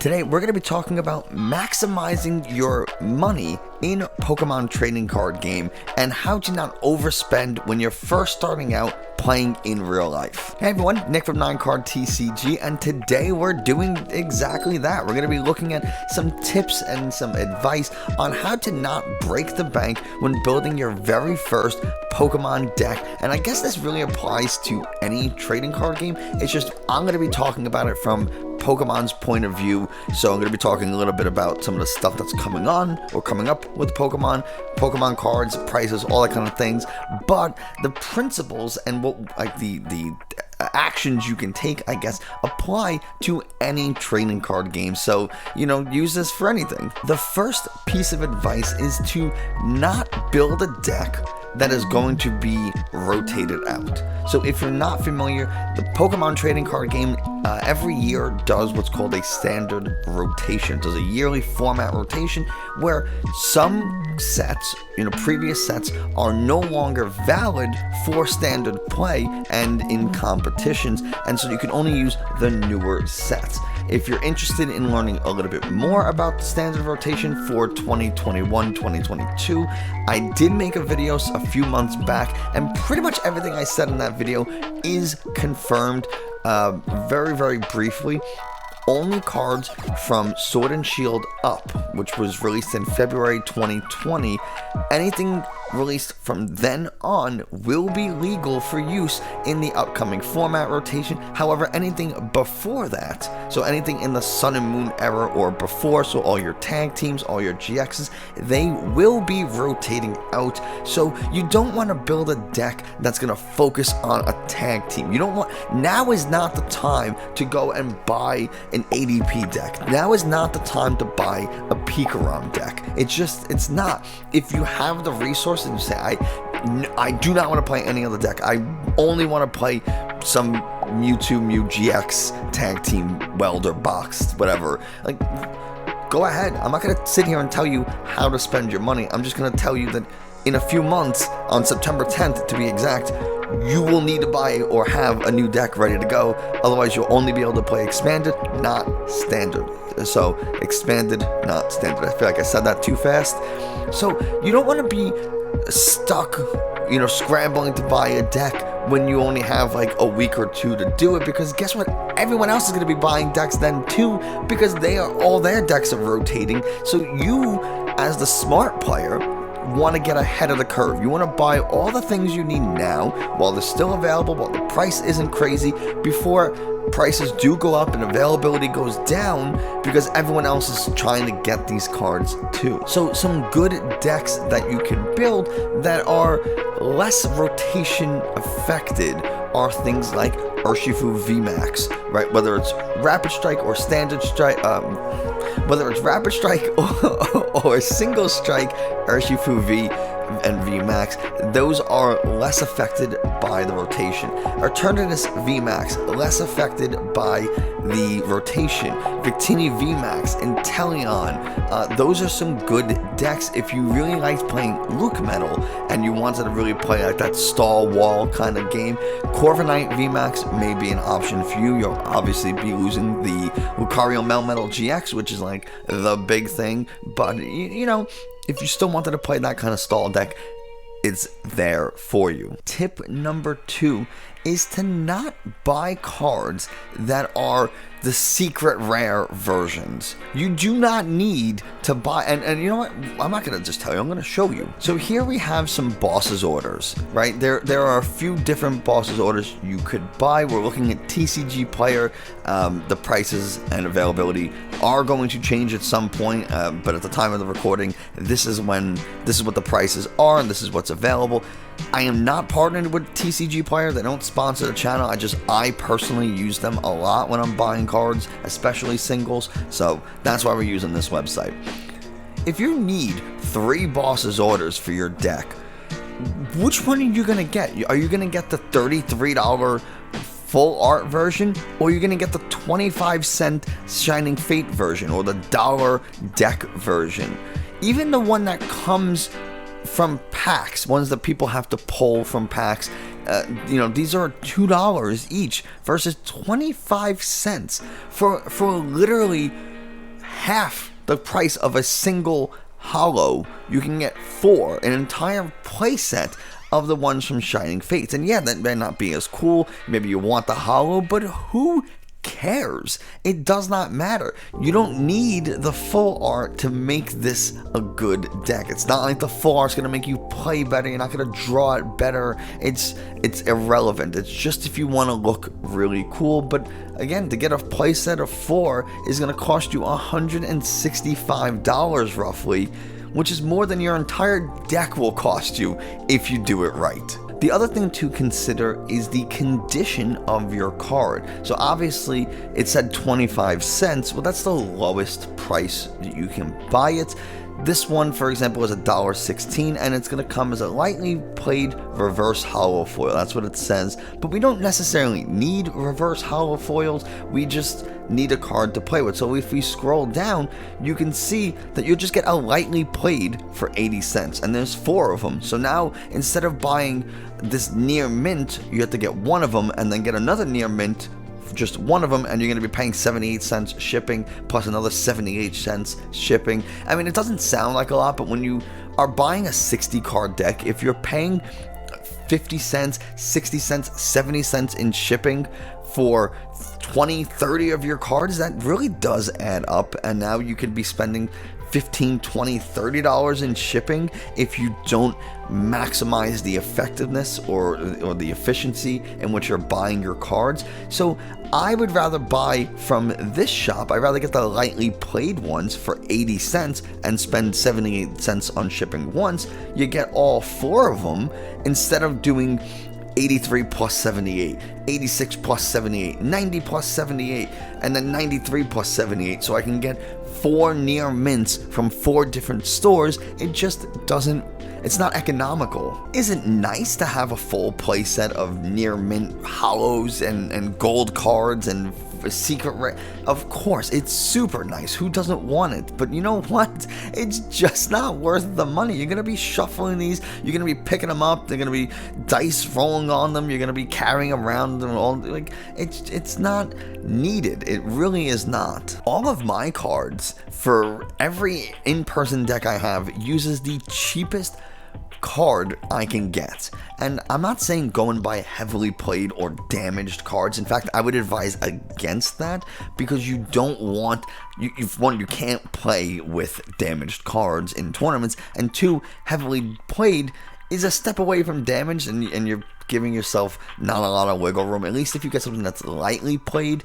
Today, we're going to be talking about maximizing your money in Pokemon trading card game and how to not overspend when you're first starting out playing in real life. Hey everyone, Nick from 9Card TCG, and today we're doing exactly that. We're going to be looking at some tips and some advice on how to not break the bank when building your very first Pokemon deck. And I guess this really applies to any trading card game. It's just I'm going to be talking about it from Pokemon's point of view. So I'm going to be talking a little bit about some of the stuff that's coming on or coming up with Pokemon cards, prices, all that kind of things. But the principles and what like the actions you can take, I guess, apply to any trading card game. So, use this for anything. The first piece of advice is to not build a deck that is going to be rotated out. So if you're not familiar, the Pokemon trading card game every year does what's called a standard rotation. It does a yearly format rotation where some sets, previous sets are no longer valid for standard play and in competitions, and so you can only use the newer sets. If you're interested in learning a little bit more about the standard rotation for 2021-2022, I did make a video a few months back, and pretty much everything I said in that video is confirmed. Very, very briefly, only cards from Sword and Shield up, which was released in February 2020, anything released from then on will be legal for use in the upcoming format rotation. However, anything before that, so anything in the Sun and Moon era or before, so all your tag teams, all your GXs, they will be rotating out. So you don't want to build a deck that's going to focus on a tag team. Now is not the time to go and buy an ADP deck. Now is not the time to buy a Pikarom deck. It's not. If you have the resources and you say, I do not want to play any other deck, I only want to play some Mewtwo Mew GX tag team welder box, whatever, go ahead. I'm not going to sit here and tell you how to spend your money. I'm just going to tell you that in a few months, on September 10th to be exact, you will need to buy or have a new deck ready to go. Otherwise, you'll only be able to play expanded, not standard. So, expanded, not standard. I feel like I said that too fast. So, you don't want to be stuck, scrambling to buy a deck when you only have like a week or two to do it, because guess what? Everyone else is going to be buying decks then too, because all their decks are rotating. So you, as the smart player, want to get ahead of the curve. You want to buy all the things you need now while they're still available, while the price isn't crazy, before prices do go up and availability goes down, because everyone else is trying to get these cards too. So some good decks that you can build that are less rotation affected are things like Urshifu VMAX, right? Whether it's Rapid Strike or Standard Strike, whether it's Rapid Strike or Single Strike, Urshifu V and VMAX, those are less affected by the rotation. Eternatus VMAX, less affected by the rotation. Victini VMAX, Inteleon, those are some good decks if you really liked playing Luke Metal and you wanted to really play like that stall wall kind of game. Corviknight VMAX may be an option for you. You'll obviously be losing the Lucario Melmetal GX, which is like the big thing, but if you still wanted to play that kind of stall deck, it's there for you. Tip number 2 is to not buy cards that are the secret rare versions. You do not need to buy, and you know what? I'm not going to just tell you, I'm going to show you. So here we have some bosses orders, right? There are a few different bosses orders you could buy. We're looking at TCG Player. The prices and availability are going to change at some point, but at the time of the recording, this is what the prices are and this is what's available. I am not partnered with TCG Player. They don't sponsor the channel. I personally use them a lot when I'm buying cards, especially singles. So that's why we're using this website. If you need 3 bosses orders for your deck, which one are you going to get? Are you going to get the $33 full art version, or are you going to get the 25-cent Shining Fate version or the $1 deck version? Even the one that comes from packs, ones that people have to pull from packs, these are $2 each versus 25 cents for literally half the price of a single holo, you can get 4, an entire playset of the ones from Shining Fates. And yeah, that may not be as cool. Maybe you want the holo, but who cares? It does not matter. You don't need the full art to make this a good deck. It's not like the full art's gonna make you play better. You're not gonna draw it better. It's irrelevant. It's just if you want to look really cool. But again, to get a playset of 4 is gonna cost you $165 roughly, which is more than your entire deck will cost you if you do it right. The other thing to consider is the condition of your card. So obviously it said 25 cents. Well, that's the lowest price that you can buy it. This one, for example, is $1.16, and it's going to come as a lightly played reverse holo foil. That's what it says. But we don't necessarily need reverse holo foils. We just need a card to play with. So if we scroll down, you can see that you'll just get a lightly played for 80 cents, and there's 4 of them. So now instead of buying this near mint, you have to get one of them and then get another near mint, just one of them, and you're going to be paying 78 cents shipping plus another 78 cents shipping. I mean, it doesn't sound like a lot, but when you are buying a 60 card deck, if you're paying 50 cents, 60 cents, 70 cents in shipping for 20, 30 of your cards, that really does add up. And now you could be spending $15, $20, $30 in shipping if you don't maximize the effectiveness or the efficiency in which you're buying your cards. So I would rather buy from this shop. I'd rather get the lightly played ones for 80 cents and spend 78 cents on shipping once. You get all 4 of them instead of doing 83 plus 78, 86 plus 78, 90 plus 78, and then 93 plus 78, so I can get 4 near mints from 4 different stores. It just doesn't, it's not economical. Isn't it nice to have a full playset of near mint holos and gold cards and secret of course, it's super nice. Who doesn't want it? But you know what? It's just not worth the money. You're gonna be shuffling these. You're gonna be picking them up. They're gonna be dice rolling on them. You're gonna be carrying around them all. Like it's not needed. It really is not. All of my cards for every in-person deck I have uses the cheapest card I can get. And I'm not saying go and buy heavily played or damaged cards. In fact, I would advise against that, because you don't want, you can't play with damaged cards in tournaments, and 2, heavily played is a step away from damage, and you're giving yourself not a lot of wiggle room. At least if you get something that's lightly played,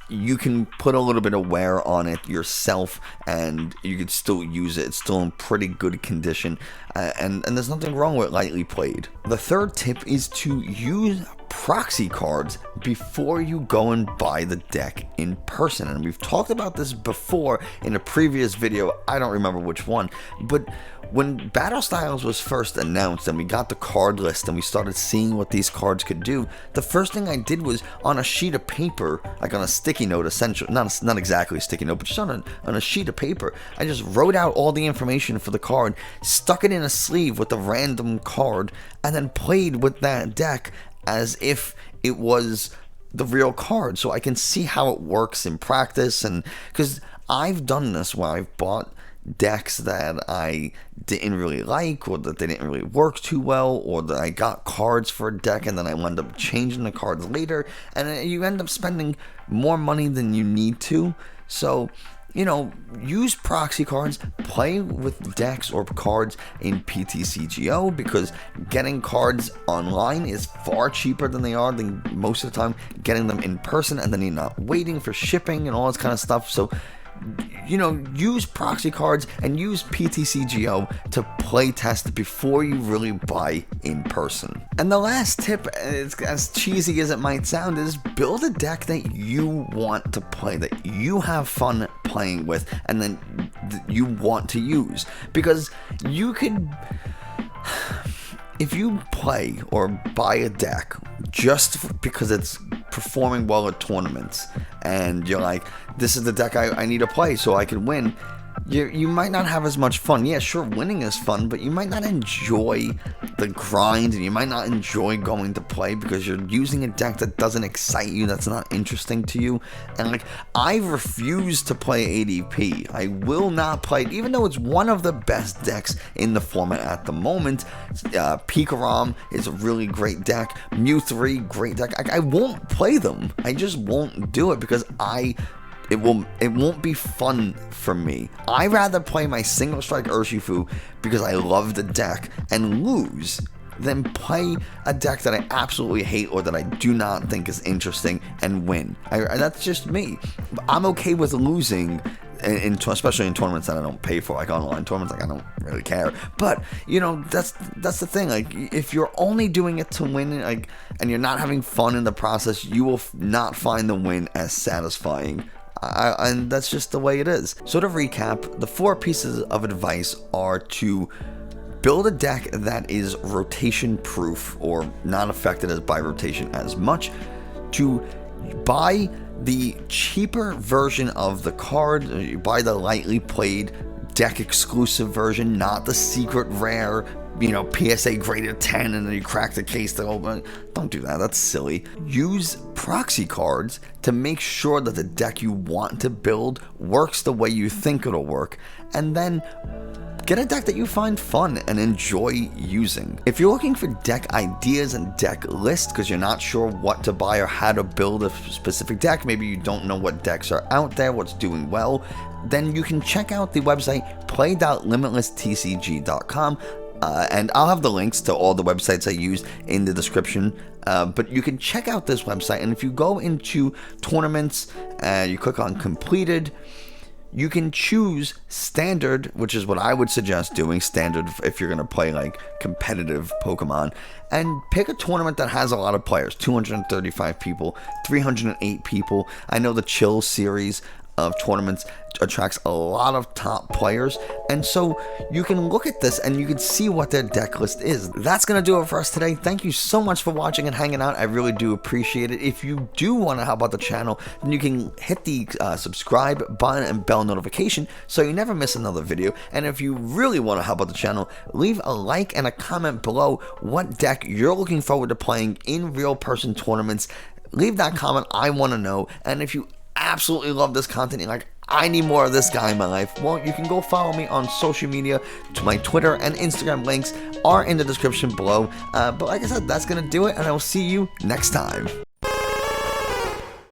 you can put a little bit of wear on it yourself and you could still use it. It's still in pretty good condition, and there's nothing wrong with lightly played. The third tip is to use proxy cards before you go and buy the deck in person. And we've talked about this before in a previous video, I don't remember which one, but when Battle Styles was first announced and we got the card list and we started seeing what these cards could do, the first thing I did was on a sheet of paper, like on a sticky note, essentially, not exactly a sticky note, but just on a sheet of paper, I just wrote out all the information for the card, stuck it in a sleeve with a random card, and then played with that deck as if it was the real card, so I can see how it works in practice. And because I've done this where I've bought decks that I didn't really like, or that they didn't really work too well, or that I got cards for a deck and then I wound up changing the cards later, and you end up spending more money than you need to. So, you know, use proxy cards, play with decks or cards in PTCGO, because getting cards online is far cheaper than they are than most of the time getting them in person, and then you're not waiting for shipping and all this kind of stuff. So, you know, use proxy cards and use PTCGO to play test before you really buy in person. And the last tip, as cheesy as it might sound, is build a deck that you want to play, that you have fun playing with, and then you want to use. Because you could, if you play or buy a deck just because it's performing well at tournaments and you're like, this is the deck I need to play so I can win, you might not have as much fun. Yeah, sure, winning is fun, but you might not enjoy the grind, and you might not enjoy going to play because you're using a deck that doesn't excite you, that's not interesting to you. And like, I refuse to play ADP. I will not play it, even though it's one of the best decks in the format at the moment. Pikarom is a really great deck. Mew 3, great deck. I won't play them. I just won't do it because it won't be fun for me. I rather play my single strike Urshifu because I love the deck and lose than play a deck that I absolutely hate or that I do not think is interesting and win. That's just me. I'm okay with losing, especially in tournaments that I don't pay for, like online tournaments. Like, I don't really care. But you know, that's the thing. Like, if you're only doing it to win, like, and you're not having fun in the process, you will not find the win as satisfying. And that's just the way it is. So to recap, the 4 pieces of advice are to build a deck that is rotation proof or not affected by rotation as much, to buy the cheaper version of the card, you buy the lightly played deck exclusive version, not the secret rare, you know, PSA graded 10 and then you crack the case to open. Don't do that, that's silly. Use proxy cards to make sure that the deck you want to build works the way you think it'll work, and then get a deck that you find fun and enjoy using. If you're looking for deck ideas and deck lists because you're not sure what to buy or how to build a specific deck, maybe you don't know what decks are out there, what's doing well, then you can check out the website play.limitlesstcg.com. And I'll have the links to all the websites I use in the description, but you can check out this website, and if you go into tournaments and you click on completed, you can choose standard, which is what I would suggest doing, standard if you're going to play like competitive Pokemon, and pick a tournament that has a lot of players, 235 people, 308 people. I know the Chill series of tournaments attracts a lot of top players, and so you can look at this and you can see what their deck list is. That's gonna do it for us today. Thank you so much for watching and hanging out. I really do appreciate it. If you do want to help out the channel, then you can hit the subscribe button and bell notification so you never miss another video. And if you really want to help out the channel, leave a like and a comment below what deck you're looking forward to playing in real person tournaments. Leave that comment, I want to know. And if you absolutely love this content, you're like, I need more of this guy in my life, well, you can go follow me on social media. To my Twitter and Instagram links are in the description below. But like I said, that's gonna do it, and I will see you next time.